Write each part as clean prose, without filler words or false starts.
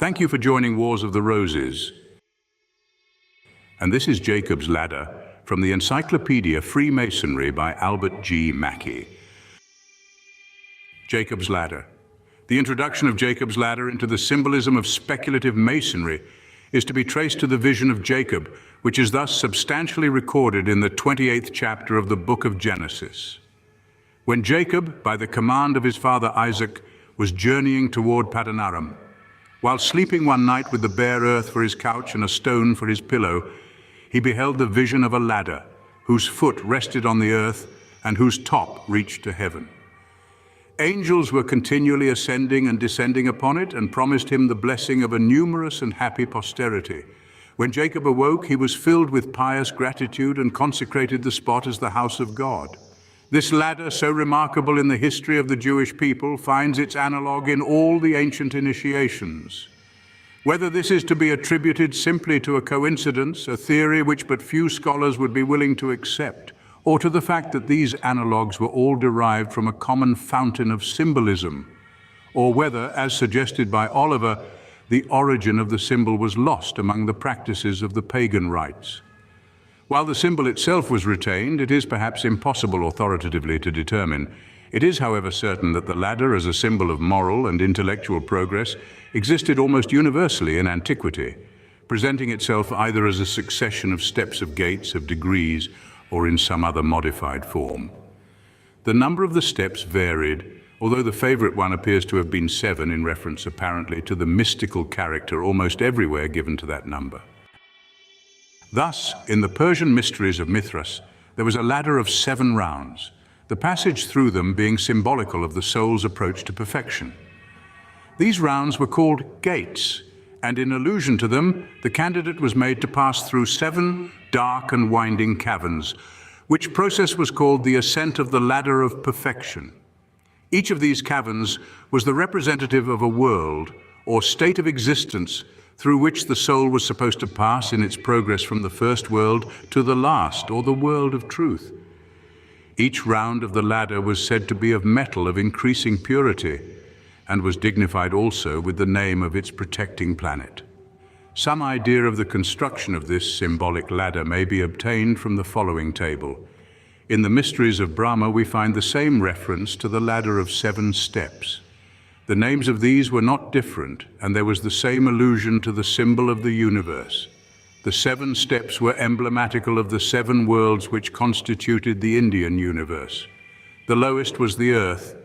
Thank you for joining Wars of the Roses. And this is Jacob's Ladder from the Encyclopedia of Freemasonry by Albert G. Mackey. Jacob's Ladder. The introduction of Jacob's Ladder into the symbolism of speculative masonry is to be traced to the vision of Jacob, which is thus substantially recorded in the 28th chapter of the book of Genesis. When Jacob, by the command of his father Isaac, was journeying toward Padanaram, while sleeping one night with the bare earth for his couch and a stone for his pillow, he beheld the vision of a ladder, whose foot rested on the earth and whose top reached to heaven. Angels were continually ascending and descending upon it and promised him the blessing of a numerous and happy posterity. When Jacob awoke, he was filled with pious gratitude and consecrated the spot as the house of God. This ladder, so remarkable in the history of the Jewish people, finds its analogue in all the ancient initiations. Whether this is to be attributed simply to a coincidence, a theory which but few scholars would be willing to accept, or to the fact that these analogues were all derived from a common fountain of symbolism, or whether, as suggested by Oliver, the origin of the symbol was lost among the practices of the pagan rites. While the symbol itself was retained, it is perhaps impossible authoritatively to determine. It is, however, certain that the ladder as a symbol of moral and intellectual progress existed almost universally in antiquity, presenting itself either as a succession of steps of gates, of degrees, or in some other modified form. The number of the steps varied, although the favorite one appears to have been 7 in reference apparently to the mystical character almost everywhere given to that number. Thus, in the Persian mysteries of Mithras, there was a ladder of 7 rounds, the passage through them being symbolical of the soul's approach to perfection. These rounds were called gates, and in allusion to them, the candidate was made to pass through 7 dark and winding caverns, which process was called the ascent of the ladder of perfection. Each of these caverns was the representative of a world or state of existence through which the soul was supposed to pass in its progress from the first world to the last, or the world of truth. Each round of the ladder was said to be of metal of increasing purity, and was dignified also with the name of its protecting planet. Some idea of the construction of this symbolic ladder may be obtained from the following table. In the Mysteries of Brahma, we find the same reference to the ladder of 7 steps. The names of these were not different, and there was the same allusion to the symbol of the universe. The 7 steps were emblematical of the 7 worlds which constituted the Indian universe. The lowest was the earth,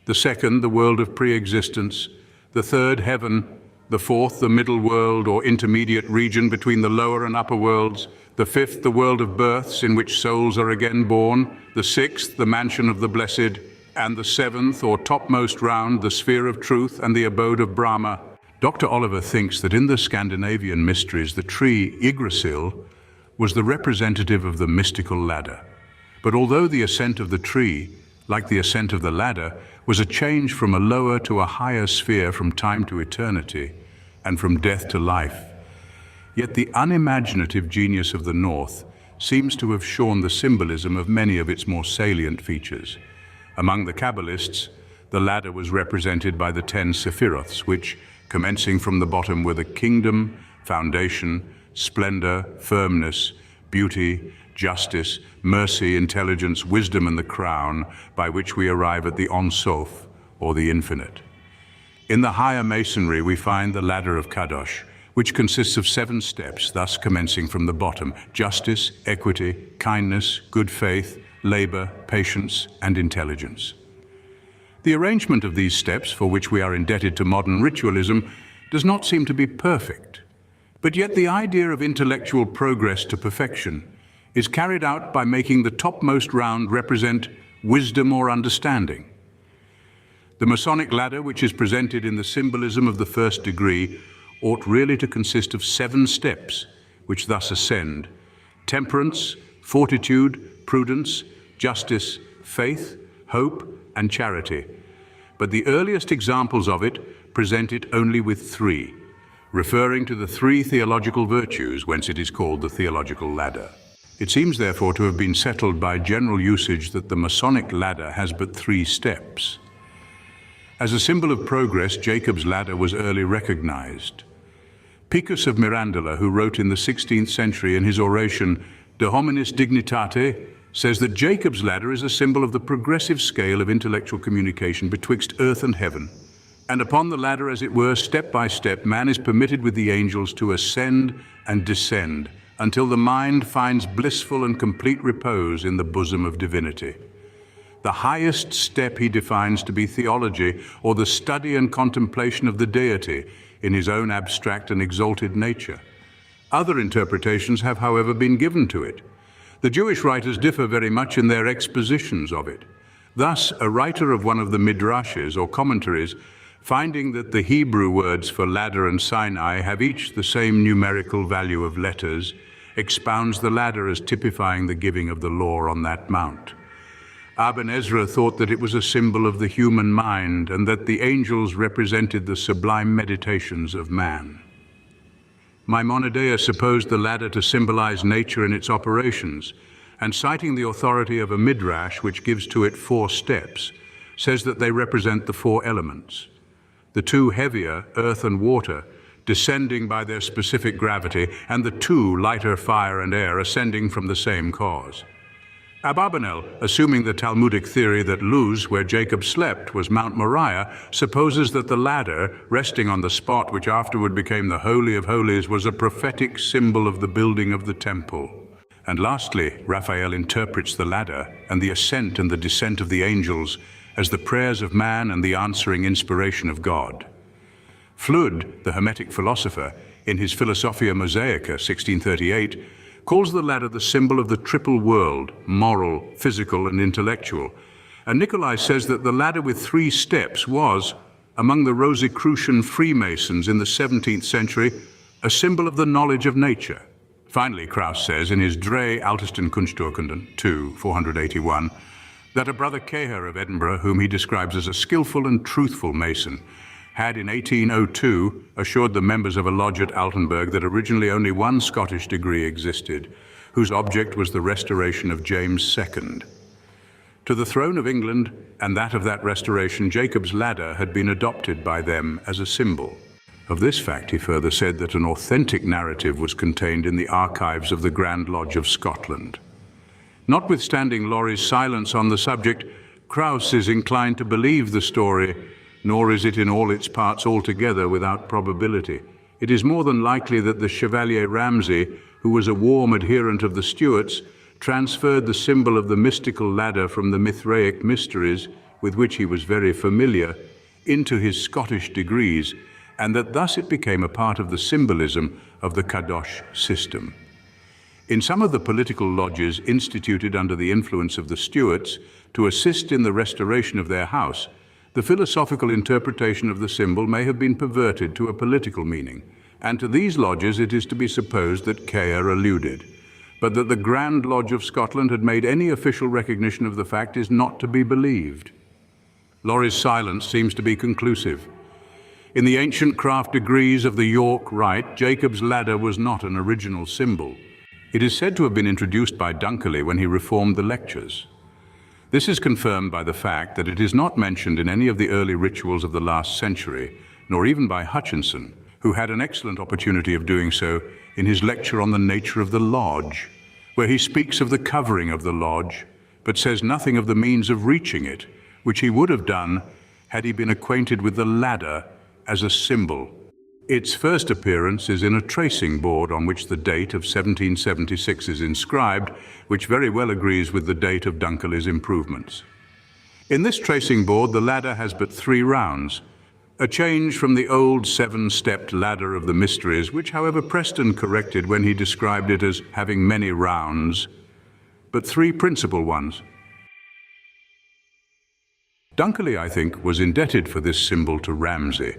the second the world of pre-existence, the third heaven, the fourth the middle world or intermediate region between the lower and upper worlds, the fifth the world of births in which souls are again born, the sixth the mansion of the blessed, and the 7th, or topmost round, the sphere of truth and the abode of Brahma. Dr. Oliver thinks that in the Scandinavian mysteries, the tree Yggdrasil was the representative of the mystical ladder. But although the ascent of the tree, like the ascent of the ladder, was a change from a lower to a higher sphere from time to eternity, and from death to life, yet the unimaginative genius of the North seems to have shorn the symbolism of many of its more salient features. Among the Kabbalists, the ladder was represented by the 10 sephiroths, which, commencing from the bottom, were the kingdom, foundation, splendor, firmness, beauty, justice, mercy, intelligence, wisdom, and the crown, by which we arrive at the Ein Sof, or the infinite. In the higher masonry, we find the ladder of Kadosh, which consists of 7 steps, thus commencing from the bottom: justice, equity, kindness, good faith, labor, patience, and intelligence. The arrangement of these steps, for which we are indebted to modern ritualism, does not seem to be perfect. But yet the idea of intellectual progress to perfection is carried out by making the topmost round represent wisdom or understanding. The Masonic ladder, which is presented in the symbolism of the first degree, ought really to consist of 7 steps, which thus ascend: temperance, fortitude, prudence, justice, faith, hope, and charity. But the earliest examples of it present it only with 3, referring to the 3 theological virtues, whence it is called the theological ladder. It seems therefore to have been settled by general usage that the Masonic ladder has but 3 steps. As a symbol of progress, Jacob's ladder was early recognized. Picus of Mirandola, who wrote in the 16th century in his oration De Hominis Dignitate, says that Jacob's ladder is a symbol of the progressive scale of intellectual communication betwixt earth and heaven. And upon the ladder, as it were, step by step, man is permitted with the angels to ascend and descend until the mind finds blissful and complete repose in the bosom of divinity. The highest step he defines to be theology, or the study and contemplation of the deity in his own abstract and exalted nature. Other interpretations have, however, been given to it. The Jewish writers differ very much in their expositions of it. Thus, a writer of one of the midrashes or commentaries, finding that the Hebrew words for ladder and Sinai have each the same numerical value of letters, expounds the ladder as typifying the giving of the law on that mount. Aben Ezra thought that it was a symbol of the human mind and that the angels represented the sublime meditations of man. Maimonides supposed the ladder to symbolize nature in its operations, and citing the authority of a midrash which gives to it 4 steps, says that they represent the 4 elements. The 2 heavier, earth and water, descending by their specific gravity, and the 2 lighter, fire and air, ascending from the same cause. Abarbanel, assuming the Talmudic theory that Luz, where Jacob slept, was Mount Moriah, supposes that the ladder, resting on the spot which afterward became the Holy of Holies, was a prophetic symbol of the building of the temple. And lastly, Raphael interprets the ladder and the ascent and the descent of the angels as the prayers of man and the answering inspiration of God. Flood, the Hermetic philosopher, in his Philosophia Mosaica, 1638, calls the ladder the symbol of the triple world, moral, physical, and intellectual. And Nicolai says that the ladder with 3 steps was, among the Rosicrucian Freemasons in the 17th century, a symbol of the knowledge of nature. Finally, Krauss says in his Drei Ältesten Kunsturkunden, 2, 481, that a brother Keher of Edinburgh, whom he describes as a skillful and truthful Mason, had in 1802 assured the members of a lodge at Altenburg that originally only one Scottish degree existed, whose object was the restoration of James II. To the throne of England and that of that restoration, Jacob's ladder had been adopted by them as a symbol. Of this fact, he further said that an authentic narrative was contained in the archives of the Grand Lodge of Scotland. Notwithstanding Laurie's silence on the subject, Krauss is inclined to believe the story, nor is it in all its parts altogether without probability. It is more than likely that the Chevalier Ramsay, who was a warm adherent of the Stuarts, transferred the symbol of the mystical ladder from the Mithraic mysteries, with which he was very familiar, into his Scottish degrees, and that thus it became a part of the symbolism of the Kadosh system. In some of the political lodges instituted under the influence of the Stuarts to assist in the restoration of their house, the philosophical interpretation of the symbol may have been perverted to a political meaning, and to these lodges it is to be supposed that Keir alluded. But that the Grand Lodge of Scotland had made any official recognition of the fact is not to be believed. Laurie's silence seems to be conclusive. In the ancient craft degrees of the York Rite, Jacob's ladder was not an original symbol. It is said to have been introduced by Dunkerley when he reformed the lectures. This is confirmed by the fact that it is not mentioned in any of the early rituals of the last century, nor even by Hutchinson, who had an excellent opportunity of doing so in his lecture on the nature of the lodge, where he speaks of the covering of the lodge, but says nothing of the means of reaching it, which he would have done had he been acquainted with the ladder as a symbol. Its first appearance is in a tracing board on which the date of 1776 is inscribed, which very well agrees with the date of Dunkerley's improvements. In this tracing board, the ladder has but 3 rounds, a change from the old 7-stepped ladder of the mysteries, which, however, Preston corrected when he described it as having many rounds, but 3 principal ones. Dunkerley, I think, was indebted for this symbol to Ramsay,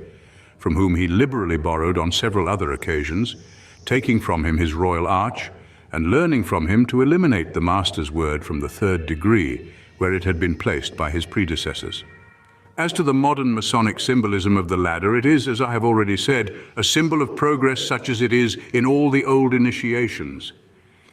from whom he liberally borrowed on several other occasions, taking from him his royal arch and learning from him to eliminate the master's word from the 3rd degree, where it had been placed by his predecessors. As to the modern Masonic symbolism of the ladder, it is, as I have already said, a symbol of progress such as it is in all the old initiations.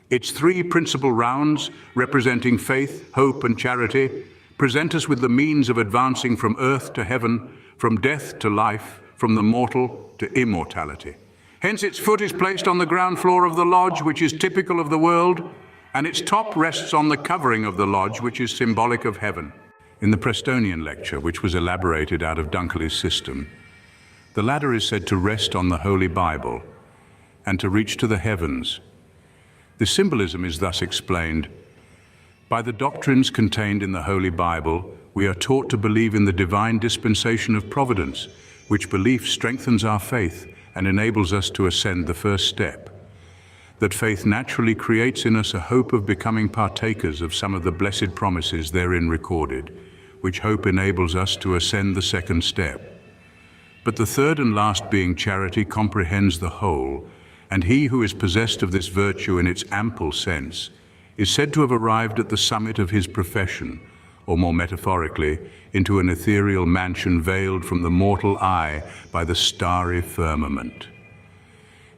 Its 3 principal rounds, representing faith, hope, and charity, present us with the means of advancing from earth to heaven, from death to life, from the mortal to immortality. Hence its foot is placed on the ground floor of the lodge, which is typical of the world, and its top rests on the covering of the lodge, which is symbolic of heaven. In the Prestonian lecture, which was elaborated out of Dunkley's system, the ladder is said to rest on the Holy Bible and to reach to the heavens. The symbolism is thus explained: by the doctrines contained in the Holy Bible, we are taught to believe in the divine dispensation of providence, which belief strengthens our faith and enables us to ascend the first step. That faith naturally creates in us a hope of becoming partakers of some of the blessed promises therein recorded, which hope enables us to ascend the second step. But the third and last being charity comprehends the whole, and he who is possessed of this virtue in its ample sense is said to have arrived at the summit of his profession, or more metaphorically, into an ethereal mansion veiled from the mortal eye by the starry firmament.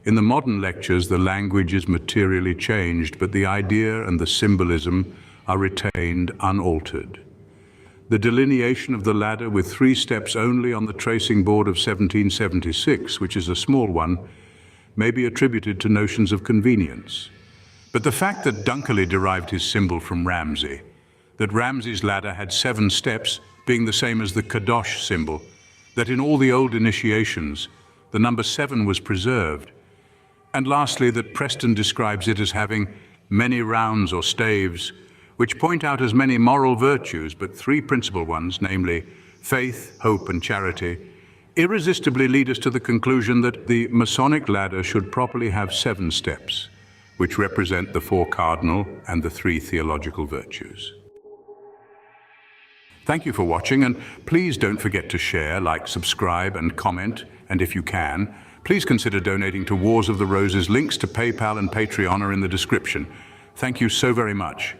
In the modern lectures, the language is materially changed, but the idea and the symbolism are retained unaltered. The delineation of the ladder with 3 steps only on the tracing board of 1776, which is a small one, may be attributed to notions of convenience. But the fact that Dunkley derived his symbol from Ramsey, that Ramsey's ladder had 7 steps, being the same as the Kadosh symbol, that in all the old initiations, the number 7 was preserved, and lastly, that Preston describes it as having many rounds or staves, which point out as many moral virtues, but 3 principal ones, namely faith, hope, and charity, irresistibly lead us to the conclusion that the Masonic ladder should properly have 7 steps, which represent the 4 cardinal and the 3 theological virtues. Thank you for watching, and please don't forget to share, like, subscribe, and comment, and if you can, please consider donating to Wars of the Roses. Links to PayPal and Patreon are in the description. Thank you so very much.